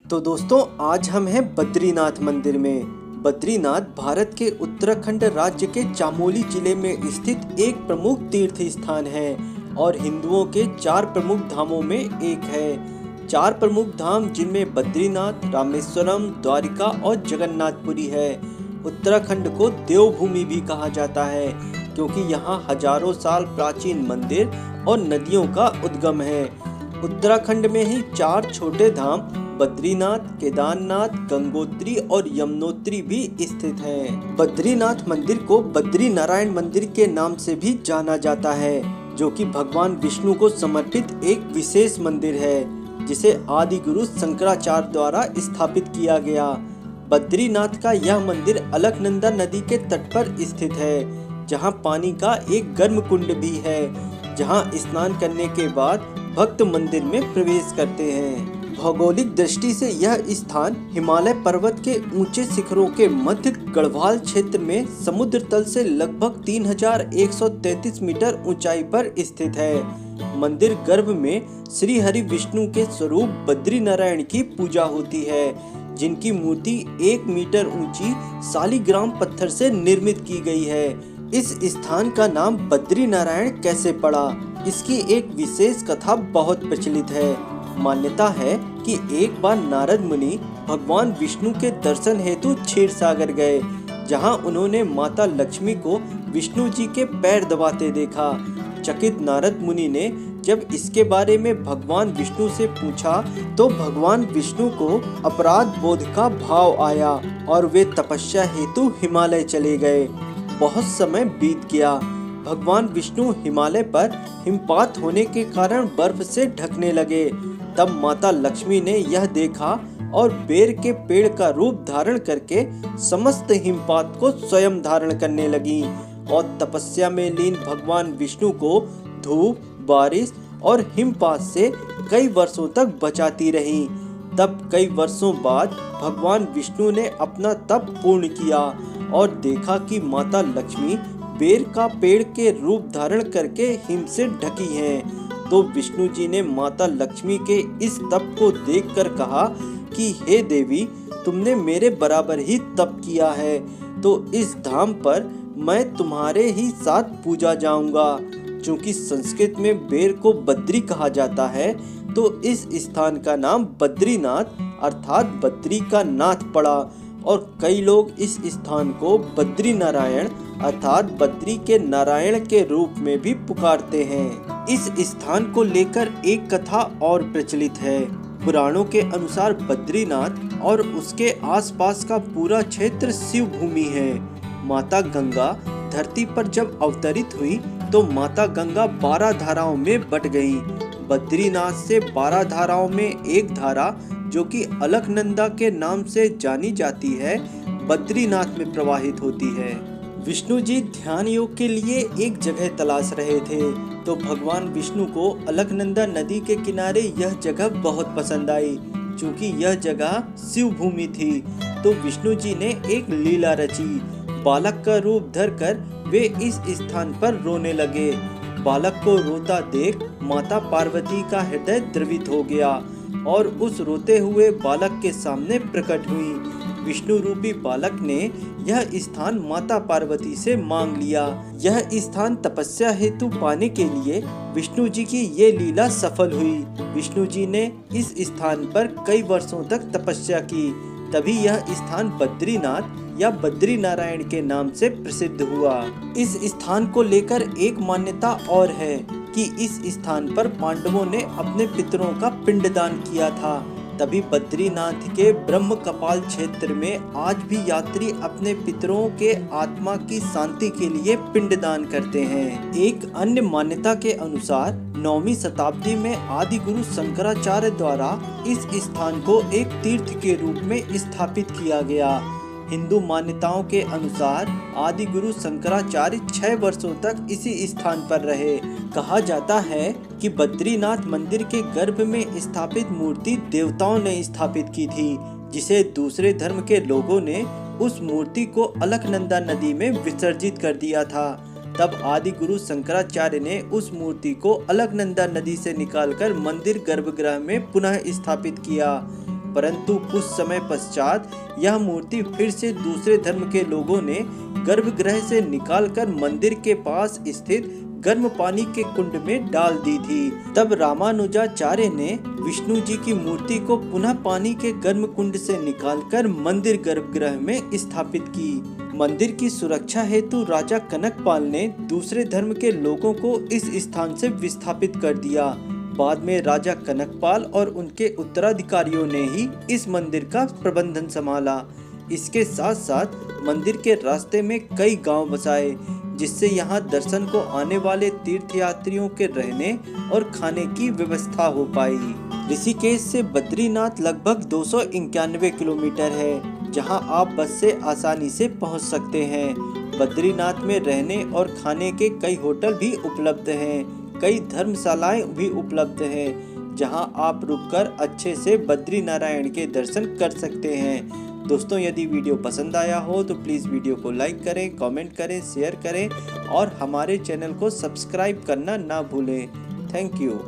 तो दोस्तों आज हम हैं बद्रीनाथ मंदिर में। बद्रीनाथ भारत के उत्तराखंड राज्य के चामोली जिले में स्थित एक प्रमुख तीर्थ स्थान है और हिंदुओं के 4 प्रमुख धामों में एक है। 4 प्रमुख धाम जिनमें बद्रीनाथ, रामेश्वरम, द्वारिका और जगन्नाथपुरी है। उत्तराखंड को देवभूमि भी कहा जाता है क्योंकि यहाँ हजारों साल प्राचीन मंदिर और नदियों का उद्गम है। उत्तराखंड में ही 4 छोटे धाम बद्रीनाथ, केदारनाथ, गंगोत्री और यमुनोत्री भी स्थित हैं। बद्रीनाथ मंदिर को बद्री नारायण मंदिर के नाम से भी जाना जाता है, जो कि भगवान विष्णु को समर्पित एक विशेष मंदिर है जिसे आदि गुरु शंकराचार्य द्वारा स्थापित किया गया। बद्रीनाथ का यह मंदिर अलकनंदा नदी के तट पर स्थित है, जहां पानी का एक गर्म कुंड भी है, जहां स्नान करने के बाद भक्त मंदिर में प्रवेश करते हैं। भौगोलिक दृष्टि से यह स्थान हिमालय पर्वत के ऊंचे शिखरों के मध्य गढ़वाल क्षेत्र में समुद्र तल से लगभग 3133 मीटर ऊंचाई पर स्थित है। मंदिर गर्भ में श्री हरि विष्णु के स्वरूप बद्री नारायण की पूजा होती है, जिनकी मूर्ति 1 मीटर ऊंची शालिग्राम पत्थर से निर्मित की गई है। इस स्थान का नाम बद्री नारायण कैसे पड़ा, इसकी एक विशेष कथा बहुत प्रचलित है। मान्यता है कि एक बार नारद मुनि भगवान विष्णु के दर्शन हेतु क्षीर सागर गए, जहां उन्होंने माता लक्ष्मी को विष्णु जी के पैर दबाते देखा। चकित नारद मुनि ने जब इसके बारे में भगवान विष्णु से पूछा तो भगवान विष्णु को अपराध बोध का भाव आया और वे तपस्या हेतु हिमालय चले गए। बहुत समय बीत गया। भगवान विष्णु हिमालय पर हिमपात होने के कारण बर्फ से ढकने लगे। तब माता लक्ष्मी ने यह देखा और बेर के पेड़ का रूप धारण करके समस्त हिमपात को स्वयं धारण करने लगी और तपस्या में लीन भगवान विष्णु को धूप, बारिश और हिमपात से कई वर्षों तक बचाती रहीं। तब कई वर्षों बाद भगवान विष्णु ने अपना तप पूर्ण किया और देखा कि माता लक्ष्मी बेर का पेड़ के रूप धारण करके हिम से ढकी हैं। तो विष्णु जी ने माता लक्ष्मी के इस तप को देखकर कहा कि हे देवी, तुमने मेरे बराबर ही तप किया है, तो इस धाम पर मैं तुम्हारे ही साथ पूजा जाऊंगा। चूंकि संस्कृत में बेर को बद्री कहा जाता है, तो इस स्थान का नाम बद्रीनाथ अर्थात बद्री का नाथ पड़ा और कई लोग इस स्थान को बद्री नारायण अर्थात बद्री के नारायण के रूप में भी पुकारते हैं। इस स्थान को लेकर एक कथा और प्रचलित है। पुराणों के अनुसार बद्रीनाथ और उसके आसपास का पूरा क्षेत्र शिव भूमि है। माता गंगा धरती पर जब अवतरित हुई तो माता गंगा 12 धाराओं में बट गई। बद्रीनाथ से 12 धाराओं में एक धारा, जो कि अलकनंदा के नाम से जानी जाती है, बद्रीनाथ में प्रवाहित होती है। विष्णु जी ध्यान योग के लिए एक जगह तलाश रहे थे, तो भगवान विष्णु को अलकनंदा नदी के किनारे यह जगह बहुत पसंद आई। चूंकि यह जगह शिव भूमि थी, तो विष्णु जी ने एक लीला रची। बालक का रूप धरकर वे इस स्थान पर रोने लगे। बालक को रोता देख माता पार्वती का हृदय द्रवित हो गया और उस रोते हुए बालक के सामने प्रकट हुई। विष्णु रूपी बालक ने यह स्थान माता पार्वती से मांग लिया। यह स्थान तपस्या हेतु पाने के लिए विष्णु जी की ये लीला सफल हुई। विष्णु जी ने इस स्थान पर कई वर्षों तक तपस्या की, तभी यह स्थान बद्रीनाथ या बद्री नारायण के नाम से प्रसिद्ध हुआ। इस स्थान को लेकर एक मान्यता और है कि इस स्थान पर पांडवों ने अपने पितरों का पिंडदान किया था। तभी बद्रीनाथ के ब्रह्म कपाल क्षेत्र में आज भी यात्री अपने पितरों के आत्मा की शांति के लिए पिंडदान करते हैं। एक अन्य मान्यता के अनुसार 9वीं शताब्दी में आदि गुरु शंकराचार्य द्वारा इस स्थान को एक तीर्थ के रूप में स्थापित किया गया। हिंदू मान्यताओं के अनुसार आदि गुरु शंकराचार्य 6 वर्षों तक इसी स्थान पर रहे। कहा जाता है कि बद्रीनाथ मंदिर के गर्भ में स्थापित मूर्ति देवताओं ने स्थापित की थी, जिसे दूसरे धर्म के लोगों ने उस मूर्ति को अलकनंदा नदी में विसर्जित कर दिया था। तब आदि गुरु शंकराचार्य ने उस मूर्ति को अलकनंदा नदी से निकालकर मंदिर गर्भगृह में पुनः स्थापित किया। परंतु कुछ समय पश्चात यह मूर्ति फिर से दूसरे धर्म के लोगों ने गर्भगृह से निकालकर मंदिर के पास स्थित गर्म पानी के कुंड में डाल दी थी। तब रामानुजाचार्य ने विष्णु जी की मूर्ति को पुनः पानी के गर्म कुंड से निकालकर मंदिर गर्भगृह में स्थापित की। मंदिर की सुरक्षा हेतु राजा कनकपाल ने दूसरे धर्म के लोगों को इस स्थान से विस्थापित कर दिया। बाद में राजा कनकपाल और उनके उत्तराधिकारियों ने ही इस मंदिर का प्रबंधन संभाला। इसके साथ साथ मंदिर के रास्ते में कई गांव बसाए, जिससे यहाँ दर्शन को आने वाले तीर्थयात्रियों के रहने और खाने की व्यवस्था हो पाई। ऋषिकेश से बद्रीनाथ लगभग 291 किलोमीटर है, जहाँ आप बस से आसानी से पहुँच सकते हैं। बद्रीनाथ में रहने और खाने के कई होटल भी उपलब्ध हैं। कई धर्मशालाएं भी उपलब्ध हैं, जहां आप रुककर अच्छे से बद्री नारायण के दर्शन कर सकते हैं। दोस्तों, यदि वीडियो पसंद आया हो तो प्लीज़ वीडियो को लाइक करें, कमेंट करें, शेयर करें और हमारे चैनल को सब्सक्राइब करना ना भूलें। Thank you.